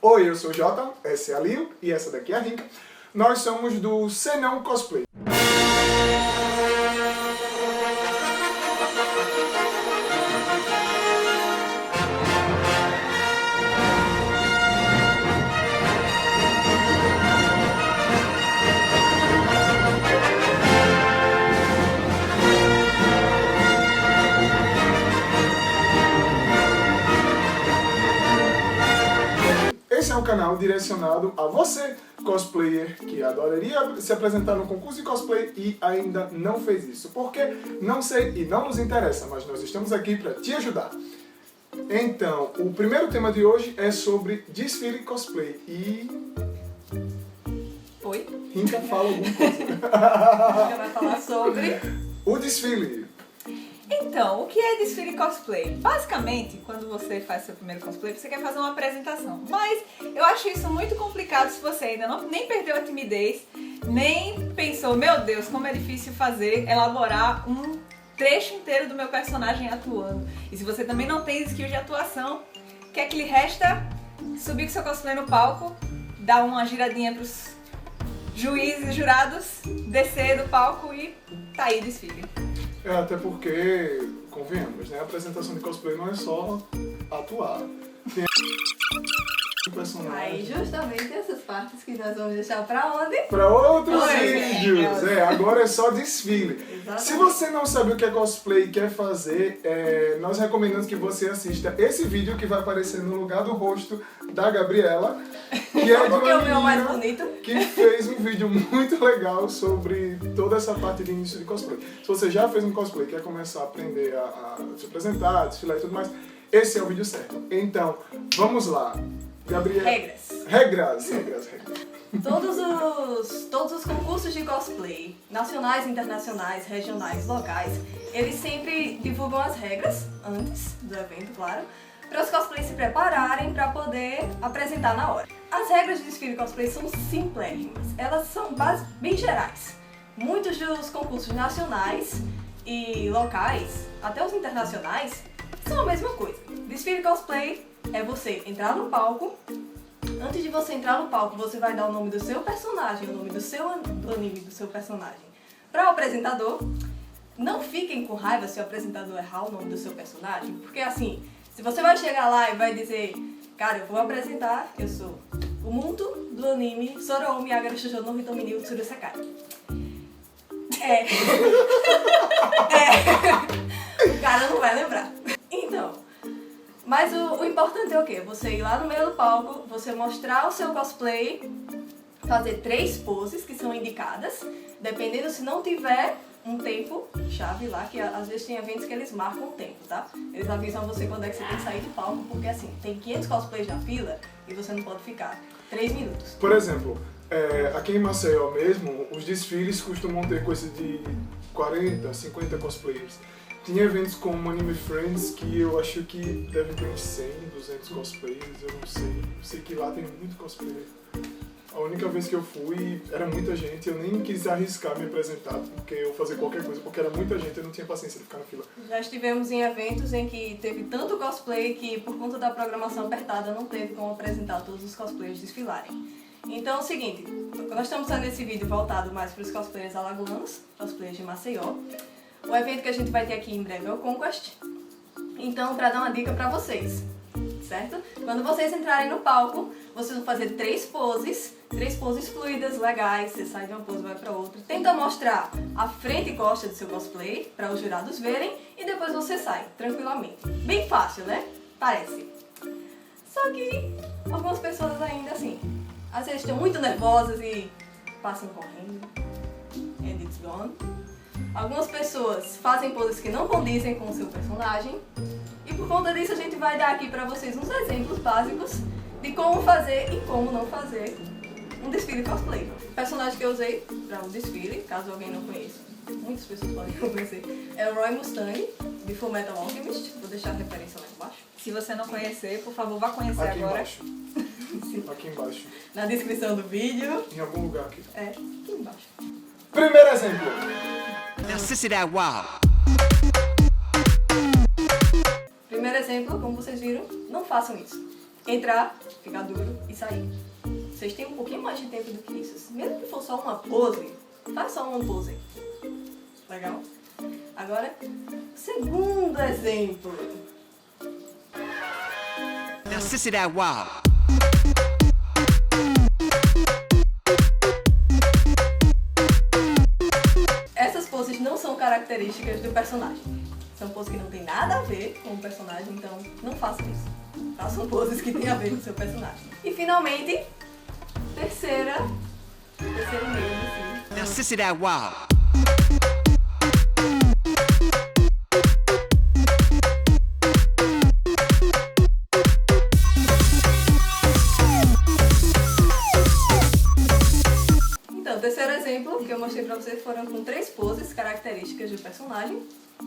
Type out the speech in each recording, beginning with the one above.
Oi, eu sou o Jota, essa é a Lio e essa daqui é a Rinca. Nós somos do Senão Cosplay. Esse é um canal direcionado a você, cosplayer, que adoraria se apresentar no concurso de cosplay e ainda não fez isso. Por quê? Não sei e não nos interessa, mas nós estamos aqui para te ajudar. Então, o primeiro tema de hoje é sobre desfile cosplay e... Oi? Rinca fala alguma coisa. Rinca vai falar sobre... O desfile. Então, o que é desfile cosplay? Basicamente, quando você faz seu primeiro cosplay, você quer fazer uma apresentação. Mas eu acho isso muito complicado se você ainda nem perdeu a timidez, nem pensou, meu Deus, como é difícil elaborar um trecho inteiro do meu personagem atuando. E se você também não tem skill de atuação, o que é que lhe resta? Subir com seu cosplay no palco, dar uma giradinha pros juízes e jurados, descer do palco e tá aí o desfile. Até porque, convenhamos, né? A apresentação de cosplay não é só atuar. Tem personagem. Aí justamente essas partes que nós vamos deixar pra onde? Para outros Oi, vídeos. Agora é só desfile. Exatamente. Se você não sabe o que é cosplay e quer fazer, nós recomendamos que você assista esse vídeo que vai aparecer no lugar do rosto da Gabriela, que é de Porque uma o meu é mais menina bonito. que fez um vídeo muito legal sobre toda essa parte de início de cosplay. Se você já fez um cosplay e quer começar a aprender a se apresentar, desfilar e tudo mais, esse é o vídeo certo. Então, vamos lá. Gabriela. Regras. Regras. Todos os concursos de cosplay, nacionais, internacionais, regionais, locais, eles sempre divulgam as regras, antes do evento, claro, para os cosplays se prepararem para poder apresentar na hora. As regras de desfile cosplay são simplérrimas, elas são bem gerais. Muitos dos concursos nacionais e locais, até os internacionais, são a mesma coisa. Desfile cosplay é você entrar no palco. Antes de você entrar no palco, você vai dar o nome do seu personagem, o nome do anime do seu personagem para o apresentador. Não fiquem com raiva se o apresentador errar o nome do seu personagem, porque assim, se você vai chegar lá e vai dizer, cara, eu vou apresentar, eu sou o mundo do anime Soroumi Agara Shoujo no Hitomini Utsuru Sekai. O cara não vai lembrar. Então, mas o importante é o quê? Você ir lá no meio do palco, você mostrar o seu cosplay, fazer 3 poses que são indicadas, dependendo se não tiver um tempo chave lá, que às vezes tem eventos que eles marcam o tempo, tá? Eles avisam você quando é que você tem que sair de palco, porque assim, tem 500 cosplays na fila e você não pode ficar 3 minutos. Por exemplo, aqui em Maceió mesmo, os desfiles costumam ter coisa de 40, 50 cosplayers. Tinha eventos como Anime Friends que eu acho que devem ter uns 100, 200 cosplayers, eu não sei. Eu sei que lá tem muito cosplayer. A única vez que eu fui, era muita gente, eu nem quis arriscar me apresentar, porque eu fazer qualquer coisa, porque era muita gente, eu não tinha paciência de ficar na fila. Já estivemos em eventos em que teve tanto cosplay que, por conta da programação apertada, não teve como apresentar todos os cosplayers desfilarem. Então é o seguinte, nós estamos fazendo esse vídeo voltado mais para os cosplayers alagoanos, cosplayers de Maceió. O evento que a gente vai ter aqui em breve é o Conquest. Então, para dar uma dica para vocês, certo? Quando vocês entrarem no palco, vocês vão fazer 3 poses fluidas, legais, você sai de uma pose e vai para outra. Tenta mostrar a frente e costa do seu cosplay, para os jurados verem, e depois você sai, tranquilamente. Bem fácil, né? Parece. Só que algumas pessoas ainda assim, às vezes estão muito nervosas e passam correndo, and it's gone. Algumas pessoas fazem poses que não condizem com o seu personagem. E por conta disso a gente vai dar aqui pra vocês uns exemplos básicos de como fazer e como não fazer um desfile cosplay. O personagem que eu usei para o desfile, caso alguém não conheça, muitas pessoas podem não conhecer, é o Roy Mustang, de Fullmetal Alchemist. Vou deixar a referência lá embaixo. Se você não conhecer, por favor, vá conhecer Aqui agora. embaixo. Aqui embaixo. Na descrição do vídeo. Em algum lugar aqui. Aqui embaixo. Primeiro exemplo. Now, sissy that wow. Primeiro exemplo, como vocês viram, não façam isso. entrar, ficar duro e sair. Vocês têm um pouquinho mais de tempo do que isso. Mesmo que for só uma pose, faz só uma pose. Legal? Agora, segundo exemplo. Now, sissy that wow. Essas poses não são características do personagem. São poses que não tem nada a ver com o personagem, então não façam isso. Façam poses que têm a ver com o seu personagem. E finalmente, terceiro meio, assim. Now, sissy that wow. Então, o terceiro exemplo que eu mostrei pra vocês foram com 3 poses características do personagem.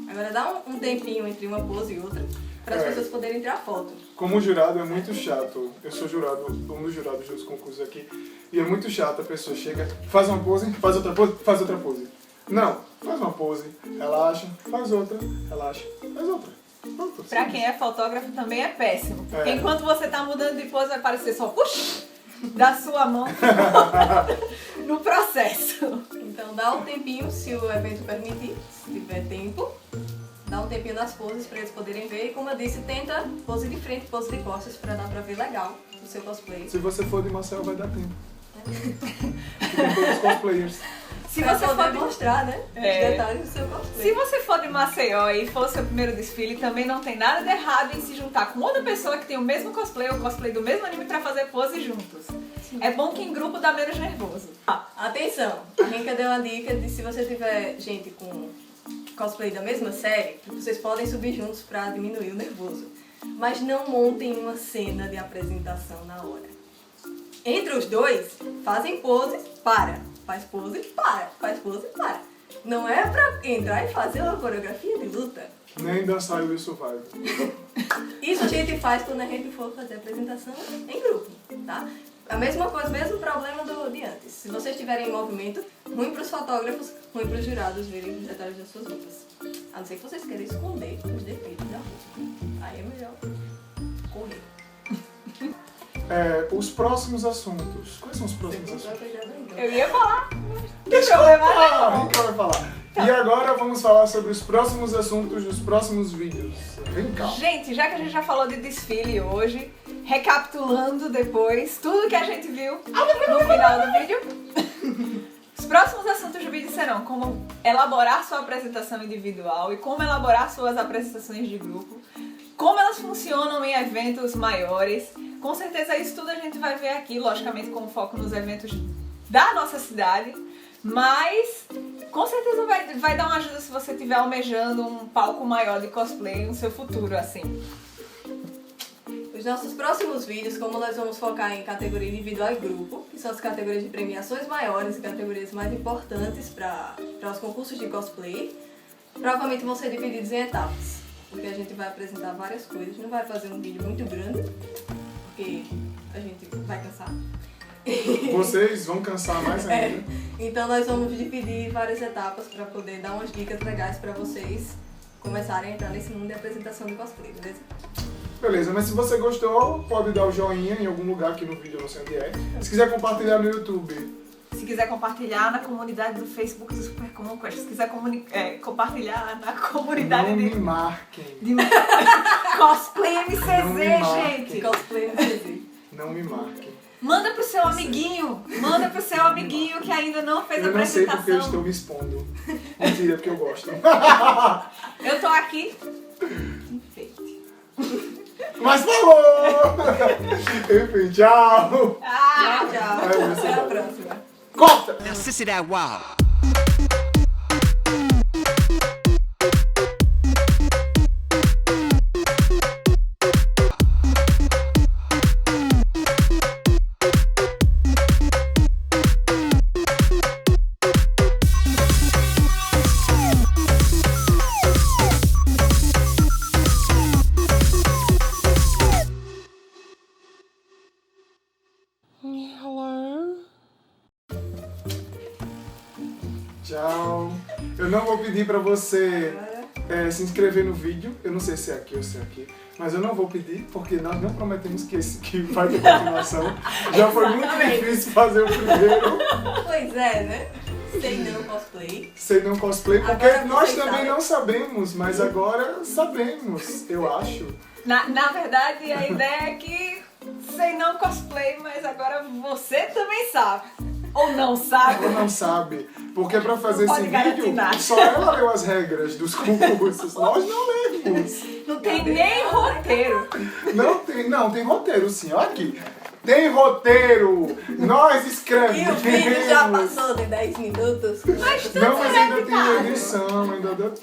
Agora dá um tempinho entre uma pose e outra, para as pessoas poderem tirar foto. Como jurado é muito chato. Eu sou jurado, um dos jurados dos concursos aqui. E é muito chato, a pessoa chega, faz uma pose, faz outra pose, faz outra pose. Não, faz uma pose, relaxa, faz outra, relaxa, faz outra. Pronto, Pra sim. quem é fotógrafo também é péssimo. Porque É. enquanto você tá mudando de pose, vai parecer só puxa da sua mão no processo. Então dá um tempinho, se o evento permitir, se tiver tempo. Dá um tempinho nas poses para eles poderem ver. E como eu disse, tenta pose de frente, pose de costas, para dar pra ver legal o seu cosplay. Se você for de Marcel, vai dar tempo. Que tem todos os cosplayers. Se Pra você poder for de... mostrar, né, os É. detalhes do seu cosplay. Se você for de Maceió e for seu primeiro desfile, também não tem nada de errado em se juntar com outra pessoa que tem o mesmo cosplay ou cosplay do mesmo anime pra fazer pose juntos. É bom que em grupo dá menos nervoso. Atenção, a Renka deu uma dica de se você tiver gente com cosplay da mesma série, vocês podem subir juntos pra diminuir o nervoso. Mas não montem uma cena de apresentação na hora. Entre os dois, fazem pose, para. Faz pose, para. Faz pose, para. Não é pra entrar e fazer uma coreografia de luta. Nem dançar o Survival. Isso a gente faz quando a gente for fazer a apresentação em grupo, tá? A mesma coisa, mesmo problema de antes. Se vocês estiverem em movimento, ruim pros fotógrafos, ruim pros jurados verem os detalhes das suas roupas. A não ser que vocês queiram esconder os defeitos da roupa. Aí é melhor correr. Os próximos assuntos. Quais são os próximos assuntos? Eu ia falar. Deixa eu problema falar, não. Rica vai falar. E agora vamos falar sobre os próximos assuntos dos próximos vídeos. Vem cá. Gente, já que a gente já falou de desfile hoje, recapitulando depois tudo que a gente viu no final do vídeo, os próximos assuntos do vídeo serão como elaborar sua apresentação individual e como elaborar suas apresentações de grupo, como elas funcionam em eventos maiores. Com certeza isso tudo a gente vai ver aqui, logicamente com foco nos eventos da nossa cidade, mas com certeza vai dar uma ajuda se você estiver almejando um palco maior de cosplay no seu futuro, assim. Os nossos próximos vídeos, como nós vamos focar em categoria individual e grupo, que são as categorias de premiações maiores e categorias mais importantes para os concursos de cosplay, provavelmente vão ser divididos em etapas, porque a gente vai apresentar várias coisas, não vai fazer um vídeo muito grande, porque a gente vai cansar. Vocês vão cansar mais ainda. Então nós vamos dividir várias etapas para poder dar umas dicas legais para vocês começarem a entrar nesse mundo de apresentação de cosplay, beleza? Beleza, mas se você gostou, pode dar o joinha em algum lugar aqui no vídeo, eu não sei onde é. Se quiser compartilhar no YouTube, Se quiser compartilhar na comunidade do Facebook do Super Conquest, se quiser compartilhar na comunidade não de me marquem. Cosplay Não me MCZ, marquem. gente! Cosplay no CZ. Não me marquem. Manda pro seu amiguinho que ainda não fez a Eu não sei apresentação. porque eu estou me expondo. Mentira, porque eu gosto. Eu tô aqui. Enfeite. Mas falou! Enfim, tchau! Ah! Tchau, Ai, tchau. você Até a vai. próxima. Corta! Now, sissy that wow. Tchau. Eu não vou pedir pra você se inscrever no vídeo. Eu não sei se é aqui ou se é aqui. Mas eu não vou pedir, porque nós não prometemos que vai ter continuação. Já foi muito difícil fazer o primeiro. Pois é, né? Sei não cosplay. Sei não cosplay, porque Agora nós vocês também sabem. não sabemos, mas agora sabemos, eu acho. Na verdade, a ideia é que sei não cosplay, mas agora você também sabe. Ou não sabe. Ela não sabe, porque pra fazer Não esse pode garantir vídeo, nada. só ela leu as regras dos concursos, nós não lemos. Não tem nem roteiro. Não, tem roteiro sim, olha aqui. Tem roteiro, nós E escrevemos. o vídeo já passou de 10 minutos. Mas Não, mas ainda é tem edição, ainda dá tempo.